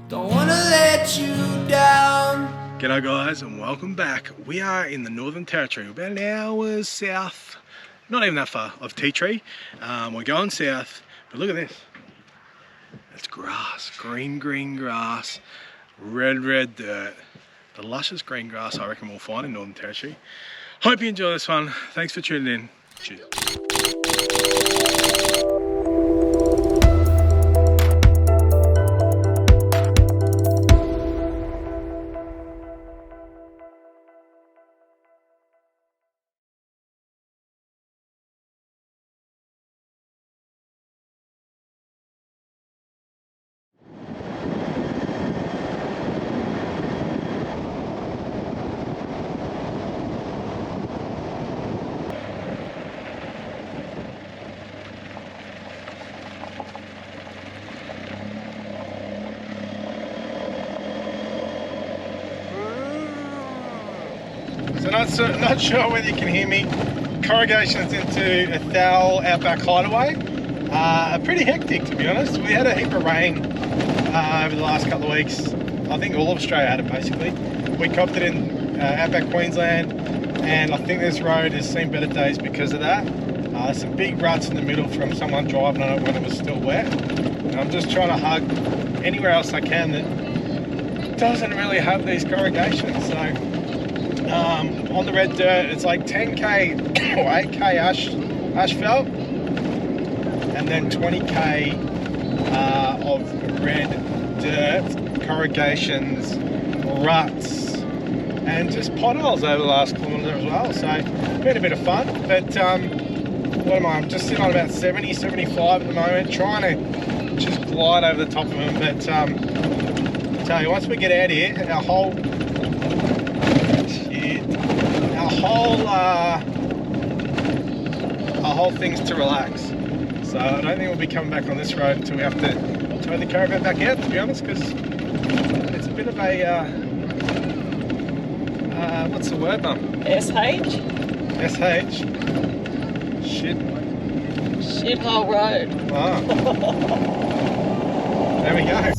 Don't wanna let you down. G'day guys and welcome back. We are in the Northern Territory, about an hour south, not even that far, of Tea Tree. We're going south, but look at this. It's grass, green grass, red dirt. The luscious green grass I reckon we'll find in Northern Territory. Hope you enjoy this one. Thanks for tuning in. Cheers. So not sure whether you can hear me. Corrugation's into Athelle, Outback Hideaway. Pretty hectic, to be honest. We had a heap of rain over the last couple of weeks. I think all of Australia had it basically. We copped it in Outback Queensland, and I think this road has seen better days because of that. There's some big ruts in the middle from someone driving on it when it was still wet. And I'm just trying to hug anywhere else I can that doesn't really have these corrugations. So on the red dirt, it's like 10k or 8k asphalt, and then 20k of red dirt, corrugations, ruts, and just potholes over the last kilometre as well. So been a bit of fun, but what am I? I'm just sitting on about 70, 75 at the moment, trying to just glide over the top of them. But I tell you, once we get out here, our whole thing's to relax. So I don't think we'll be coming back on this road until we have to tow the caravan back out, to be honest, because it's a bit of a what's the word, Mum? SH? SH? Shithole road. Oh. There we go.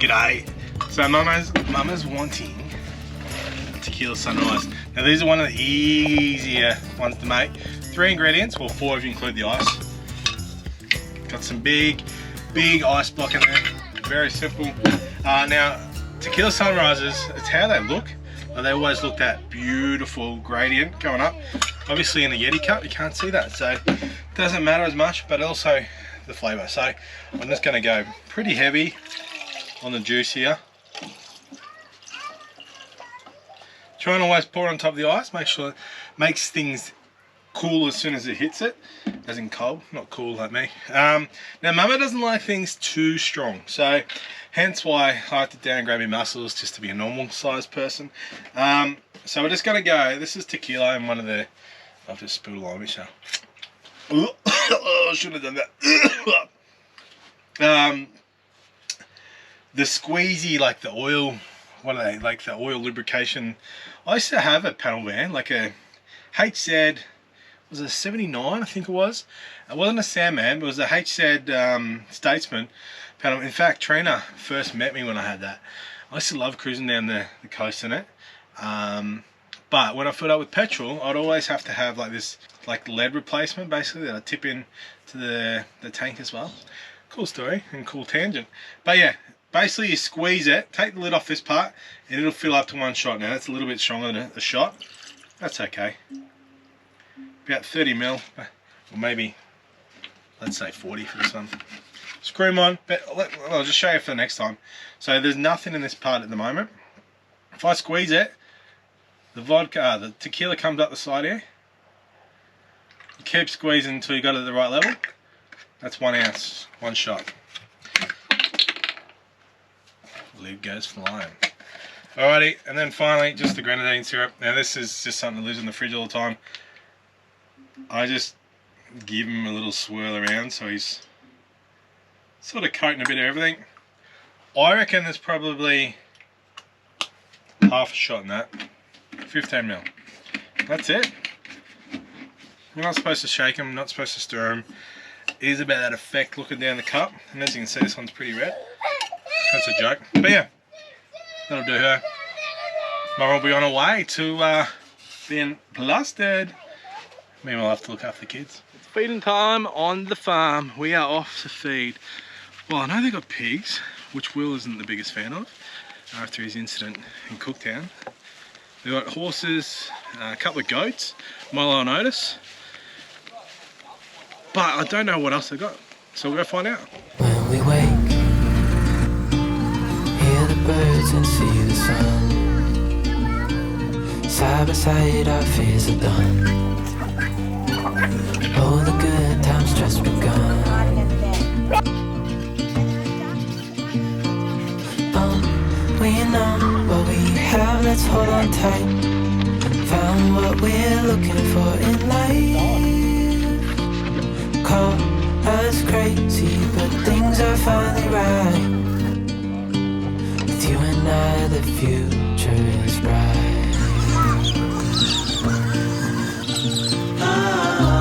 G'day. So Mama's wanting tequila sunrise. Now these are one of the easier ones to make. 3 ingredients, well 4 if you include the ice. Got some big ice block in there. Very simple. Now tequila sunrises, it's how they look. They always look that beautiful gradient going up. Obviously in the Yeti cup you can't see that, so it doesn't matter as much, but also the flavour. So I'm just going to go pretty heavy on the juice here. Try and always pour it on top of the ice, make sure it makes things cool as soon as it hits it, as in cold, not cool like me. Now Mama doesn't like things too strong, so hence why I like to downgrade my muscles just to be a normal sized person. So we're just going to go, this is tequila in one of the I've just spilled all over myself. Oh, I shouldn't have done that. The squeezy, like the oil, what are they? Like the oil lubrication. I used to have a panel van, like a HZ, was it a 79, I think it was. It wasn't a Sandman, but it was a HZ Statesman panel. In fact, Trina first met me when I had that. I used to love cruising down the coast in it. But when I filled up with petrol, I'd always have to have like this like lead replacement basically that I tip in to the tank as well. Cool story and cool tangent. But yeah, basically you squeeze it, take the lid off this part, and it'll fill up to one shot. Now that's a little bit stronger than a shot. That's okay. About 30 mil, or maybe let's say 40 for this one. Screw them on, but I'll just show you for the next time. So there's nothing in this part at the moment. If I squeeze it, the vodka, the tequila comes up the side here. You keep squeezing until you got it at the right level. That's 1 ounce, one shot. Lid goes flying. Alrighty, and then finally, just the grenadine syrup. Now this is just something that lives in the fridge all the time. I just give him a little swirl around so he's sort of coating a bit of everything. I reckon there's probably half a shot in that. 15 mil. That's it. You're not supposed to shake them, not supposed to stir them. It is about that effect looking down the cup. And as you can see, this one's pretty red. That's a joke. But yeah, that'll do her. Mum will be on her way to being plastered. Meanwhile, I'll have to look after the kids. It's feeding time on the farm. We are off to feed. Well, I know they've got pigs, which Will isn't the biggest fan of after his incident in Cooktown. They've got horses, a couple of goats, Milo and Otis. But I don't know what else they've got. So we'll go find out. When we wake, hear the birds and see the sun. Side by side our fears are done. All the good times just begun. We know what we have, let's hold on tight. Found what we're looking for in life. Call us crazy, but things are finally right. With you and I, the future is bright. Oh,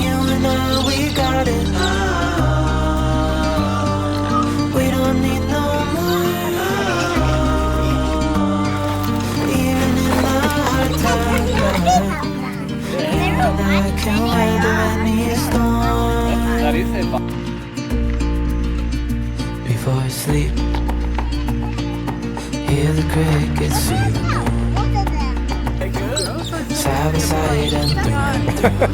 you and I, we got it. We don't need no more. Even in the hard times, you and I can weather any storm. Before I sleep, hear the crickets, see the moon. Side by side and through.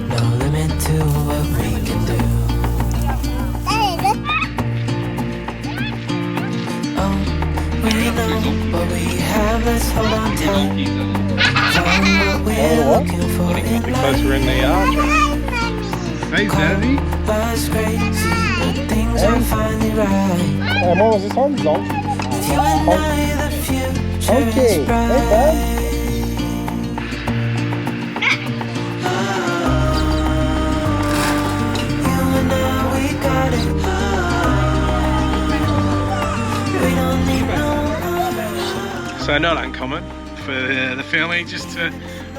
No limit to what we can do. We know what we have, let's hold on tight. Find what we're looking for in Because we're in the yard. Hey, Daddy. Us crazy, but things are finally right. What was this one? Zonk? With you and I, the future is bright. You and I, we got it. We don't need no more. So not uncommon for the family just to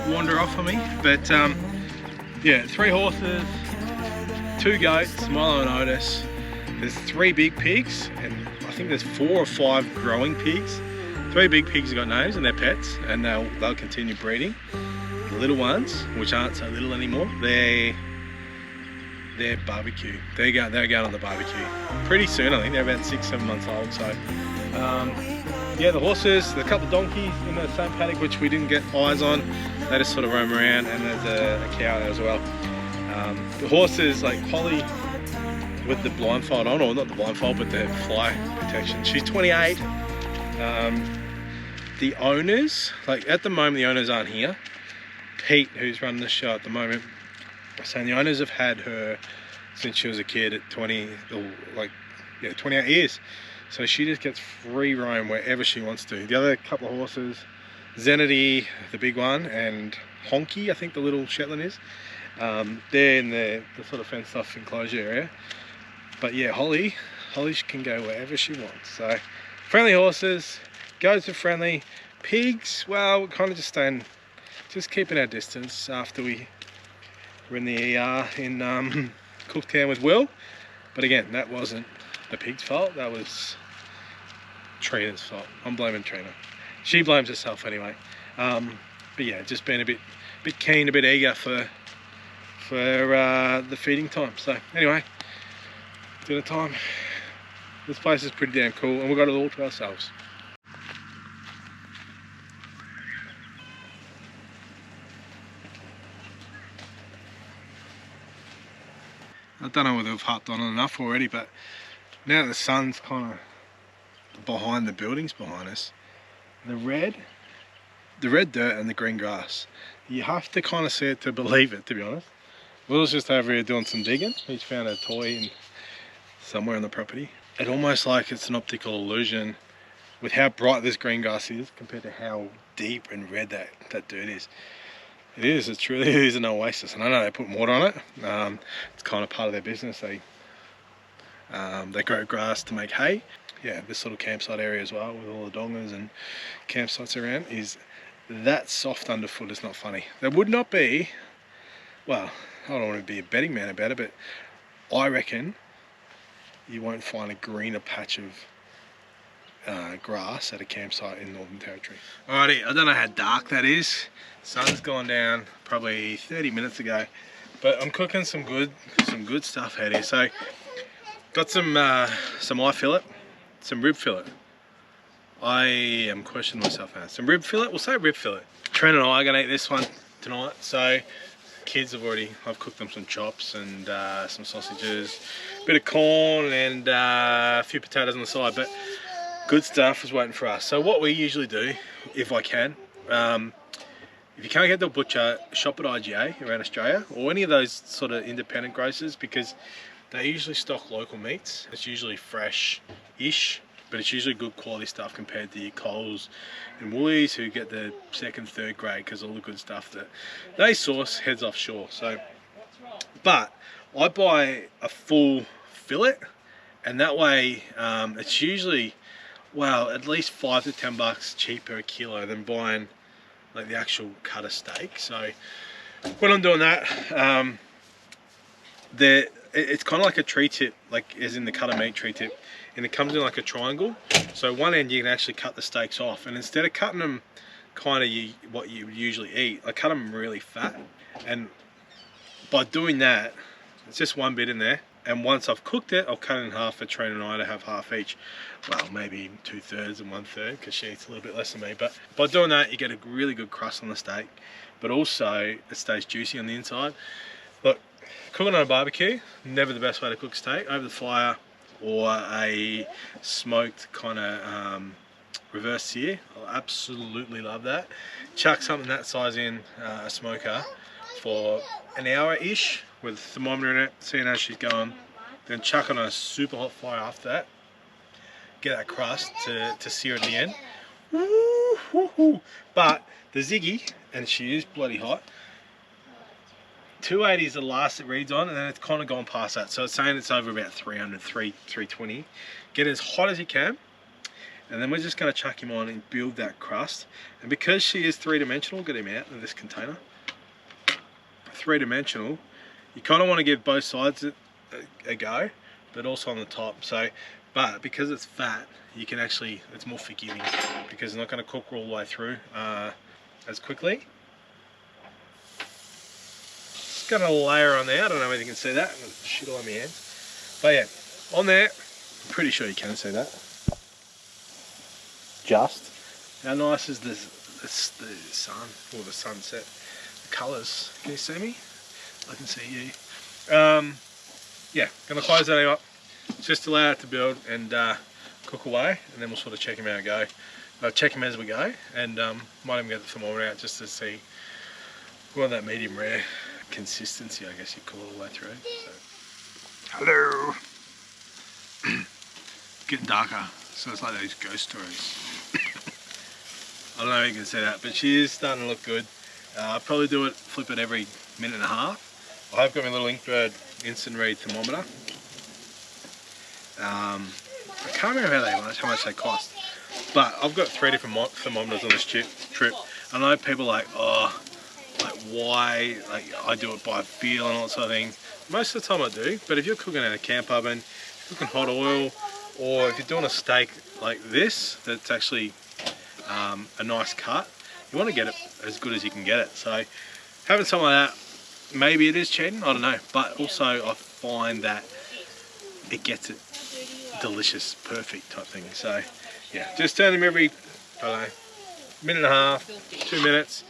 wander off on me, but yeah, 3 horses, 2 goats, Milo and Otis. There's 3 big pigs, and I think there's 4 or 5 growing pigs. 3 big pigs have got names and they're pets, and they'll continue breeding. The little ones, which aren't so little anymore, they're barbecue. They're going on the barbecue pretty soon. I think they're about 6-7 months old. So yeah, the horses, the couple of donkeys in the same paddock which we didn't get eyes on, they just sort of roam around, and there's a cow there as well. The horses, like Polly with the blindfold on, or not the blindfold but the fly protection, she's 28. The owners, like at the moment the owners aren't here. Pete, who's running the show at the moment, saying the owners have had her since she was a kid at 28 years. So she just gets free roam wherever she wants to. The other couple of horses, Zenity, the big one, and Honky, I think the little Shetland is. They're in the sort of fenced off enclosure area. But yeah, Holly can go wherever she wants. So friendly horses, goats are friendly. Pigs, well, we're kind of just keeping our distance after we were in the ER in Cooktown with Will. But again, that wasn't the pig's fault, that was Trina's fault. I'm blaming Trina. She blames herself anyway. But yeah, just being a bit keen, a bit eager for the feeding time. So anyway, dinner time. This place is pretty damn cool, and we've got it all to ourselves. I don't know whether we've harped on it enough already, but now that the sun's kind of behind the buildings behind us, the red dirt and the green grass, you have to kind of see it to believe it, to be honest. Will's just over here doing some digging. He's found a toy somewhere on the property. It's almost like it's an optical illusion with how bright this green grass is compared to how deep and red that dirt is. It truly is an oasis, and I know they put water on it. It's kind of part of their business. They grow grass to make hay. Yeah, this little campsite area as well, with all the dongas and campsites around, is that soft underfoot is not funny. There would not be, well, I don't want to be a betting man about it, but I reckon you won't find a greener patch of grass at a campsite in Northern Territory. Alrighty, I don't know how dark that is. Sun's gone down probably 30 minutes ago, but I'm cooking some good stuff out here. So got some eye fillet, some rib fillet. I am questioning myself now. Some rib fillet, we'll say rib fillet. Trina and I are gonna eat this one tonight. So kids I've cooked them some chops and some sausages, a bit of corn and a few potatoes on the side, but good stuff is waiting for us. So what we usually do, if I can, if you can't get to a butcher, shop at IGA around Australia, or any of those sort of independent grocers, because they usually stock local meats. It's usually fresh-ish, but it's usually good quality stuff compared to your Coles and Woolies, who get the second, third grade, because all the good stuff that they source heads offshore. So, but I buy a full fillet, and that way it's usually, well, at least $5 to $10 cheaper a kilo than buying like the actual cut of steak. So when I'm doing that, it's kind of like a tree tip, like as in the cut of meat tree tip, and it comes in like a triangle. So one end you can actually cut the steaks off, and instead of cutting them kind of what you would usually eat, I cut them really fat. And by doing that, it's just one bit in there, and once I've cooked it, I'll cut it in half for Trina and I to have half each. Well, maybe 2/3 and 1/3, because she eats a little bit less than me. But by doing that, you get a really good crust on the steak, but also it stays juicy on the inside. Look, cooking on a barbecue, never the best way to cook steak. Over the fire or a smoked kind of reverse sear, I absolutely love that. Chuck something that size in a smoker for an hour-ish with a thermometer in it, seeing how she's going. Then chuck on a super hot fire after that. Get that crust to sear at the end. But the Ziggy, and she is bloody hot, 280 is the last it reads on, and then it's kind of gone past that. So it's saying it's over about 300, 320. Get it as hot as you can, and then we're just going to chuck him on and build that crust. And because she is three-dimensional, get him out of this container. Three-dimensional, you kind of want to give both sides a go, but also on the top. So, but because it's fat, you can actually, it's more forgiving, because it's not going to cook all the way through as quickly. Just going to layer on there. I don't know if you can see that. I'm going to shit all on my hands. But yeah, on there, I'm pretty sure you can see that. Just. How nice is this? It's the sun, or the sunset. The colours. Can you see me? I can see you. Yeah, going to close that up. Just allow it to build and cook away, and then we'll sort of check him out and go. Check him as we go, and might even get the thermometer out just to see we want that medium rare consistency, I guess you'd call it, all the way through. So. Hello. Getting darker, so it's like those ghost stories. I don't know if you can see that, but she is starting to look good. I'll probably flip it every minute and a half. I have got my little Inkbird instant read thermometer. I can't remember how much they cost, but I've got 3 different thermometers on this trip. I know people are like, oh, like why? Like I do it by feel and all that sort of thing. Most of the time I do, but if you're cooking in a camp oven, cooking hot oil, or if you're doing a steak like this, that's actually a nice cut, you want to get it as good as you can get it. So having something like that, maybe it is cheating, I don't know, but also I find that it gets it delicious, perfect type thing. So yeah, just turn them every, I don't know, minute and a half, 2 minutes,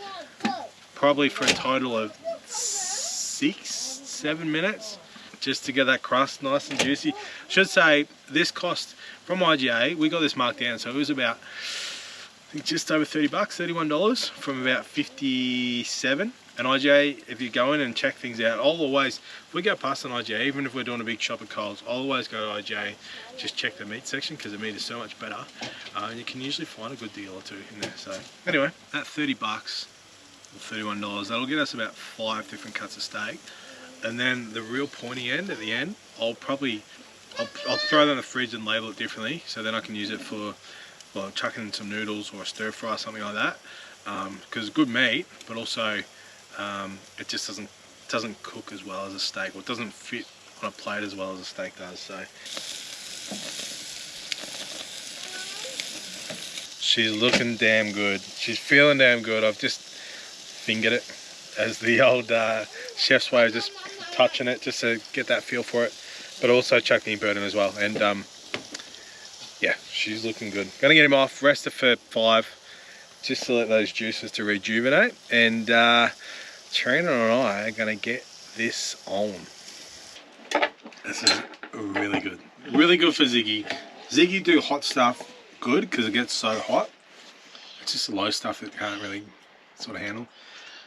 probably for a total of 6-7 minutes, just to get that crust nice and juicy. Should say this cost from IGA, we got this marked down, so it was about, I think just over $30, $31 from about 57. And IGA, if you go in and check things out, I'll always, if we go past an IGA, even if we're doing a big shop at Coles, I'll always go to IGA, just check the meat section, because the meat is so much better. And you can usually find a good deal or two in there. So anyway, at $30 or $31, that'll get us about 5 different cuts of steak. And then the real pointy end at the end, I'll throw that in the fridge and label it differently, so then I can use it for, well, chucking in some noodles or a stir fry, something like that. Because it's good meat, but also it just doesn't cook as well as a steak, or it doesn't fit on a plate as well as a steak does. So she's looking damn good. She's feeling damn good. I've just fingered it, as the old chef's way of just touching it, just to get that feel for it. But also chuck the Inkbird in as well. And yeah, she's looking good. Gonna get him off, rest her for 5, just to let those juices to rejuvenate. And Trina and I are gonna get this on. This is really good. Really good for Ziggy. Ziggy do hot stuff good because it gets so hot. It's just the low stuff that can't really sort of handle.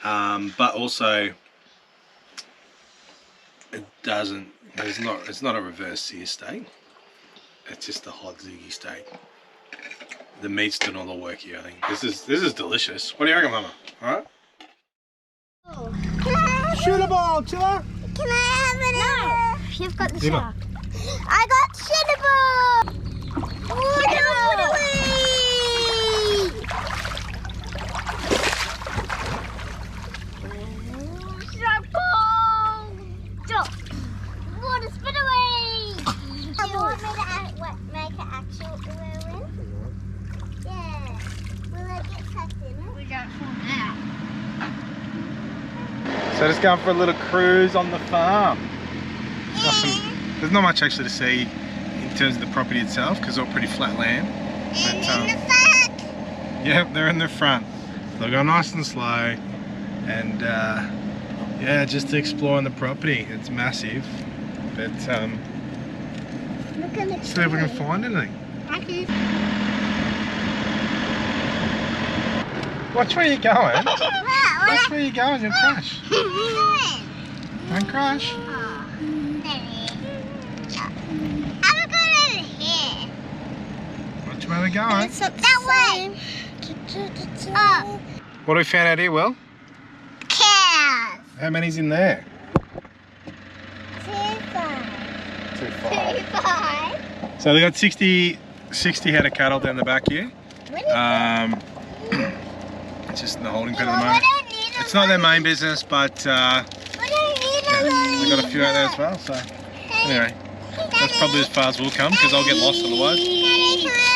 But also it doesn't, it's not a reverse sear steak. It's just a hot Ziggy steak. The meat's doing all the work here, I think. This is delicious. What do you reckon, Mama? Alright? Shoot a ball, Chilla! Can I have it? No! You've got the Eva. shark. I got shoot a ball! Put it away! Shark ball! Drop! Water, spin away! Do you want me to make an actual whirlwind? Yeah. Will it get sucked in it? We got from that. So just going for a little cruise on the farm. There's not much actually to see in terms of the property itself, because it's all pretty flat land. But, in the front! yep, they're in the front. They'll go nice and slow, and yeah, just exploring the property. It's massive, but Look at it. see if we can find anything. Watch where you're going. Watch where you're going, you'll crash. Don't crash. Watch where we're going. It's up that way. What have we found out here, Will? Cows. How many's in there? 2, 5. 2, 2, 5. 5. So they got 60 head of cattle down the back here. It's just in the holding pen at the moment. It's not their main business, but yeah, they've got a few out there as well. So anyway, that's probably as far as we'll come, because I'll get lost otherwise.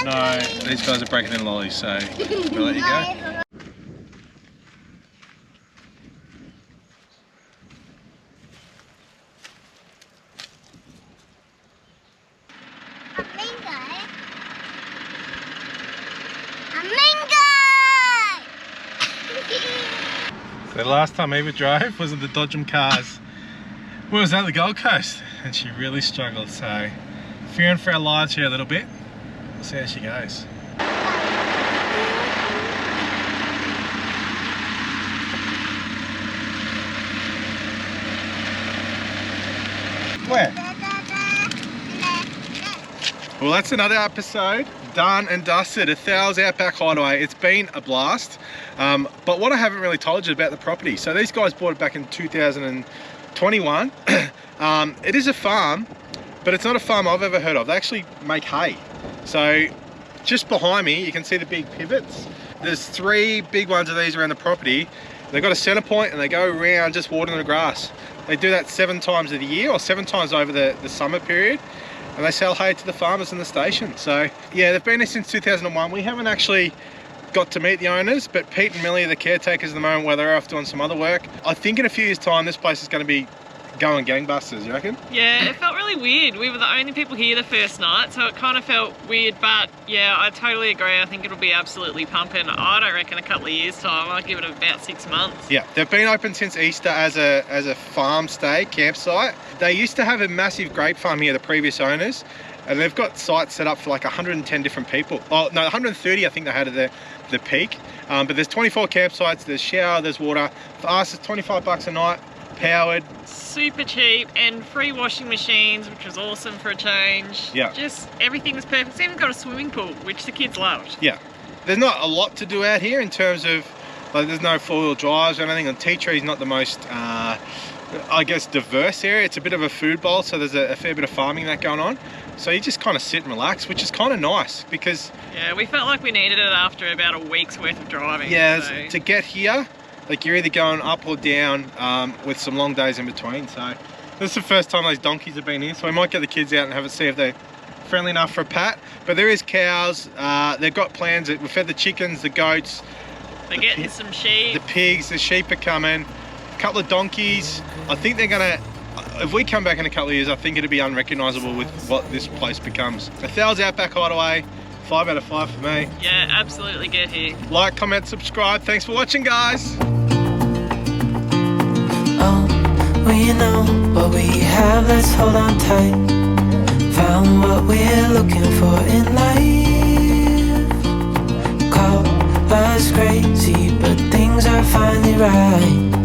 No, these guys are breaking in lollies, so we'll let you go. So the last time Eva drove was at the Dodgem cars. Where was that, the Gold Coast? And she really struggled, so fearing for our lives here a little bit. We'll see how she goes. Where? Well, that's another episode Done and dusted. Athelle's Outback Hideaway. It's been a blast. But what I haven't really told you about the property. So these guys bought it back in 2021. It is a farm, but it's not a farm I've ever heard of. They actually make hay. So just behind me, you can see the big pivots. There's 3 big ones of these around the property. They've got a center point and they go around just watering the grass. They do that 7 times of the year, or 7 times over the summer period. And they sell hay to the farmers in the station. So yeah, they've been there since 2001. We haven't actually got to meet the owners, but Pete and Millie are the caretakers at the moment, where they're off doing some other work. I think in a few years' time, this place is going to be going gangbusters, you reckon? Yeah, it felt really weird. We were the only people here the first night, so it kind of felt weird, but yeah, I totally agree. I think it'll be absolutely pumping. I don't reckon a couple of years' time. I'd give it about 6 months. Yeah, they've been open since Easter as a farm stay, campsite. They used to have a massive grape farm here, the previous owners, and they've got sites set up for like 110 different people. Oh, no, 130 I think they had at the peak. But there's 24 campsites, there's shower, there's water. For us, it's $25 a night, powered. Super cheap, and free washing machines, which was awesome for a change. Yeah. Just everything was perfect. It's even got a swimming pool, which the kids loved. Yeah. There's not a lot to do out here in terms of, like, there's no 4-wheel drives or anything, and Tea Tree's not the most, I guess, diverse area. It's a bit of a food bowl, so there's a fair bit of farming that going on. So you just kind of sit and relax, which is kind of nice because... Yeah, we felt like we needed it after about a week's worth of driving. Yeah, so. To get here, like, you're either going up or down with some long days in between. So this is the first time those donkeys have been here, so we might get the kids out and have a see if they're friendly enough for a pat. But there is cows. They've got plans. We've fed the chickens, the goats. They're getting some sheep. The pigs, the sheep are coming. A couple of donkeys. I think they're gonna, if we come back in a couple of years, I think it'll be unrecognisable with what this place becomes. Athelle's Outback Hideaway, 5 out of 5 for me. Yeah, absolutely get here. Like, comment, subscribe. Thanks for watching, guys. Oh, we know what we have, let's hold on tight. Found what we're looking for in life. Call us crazy, but things are finally right.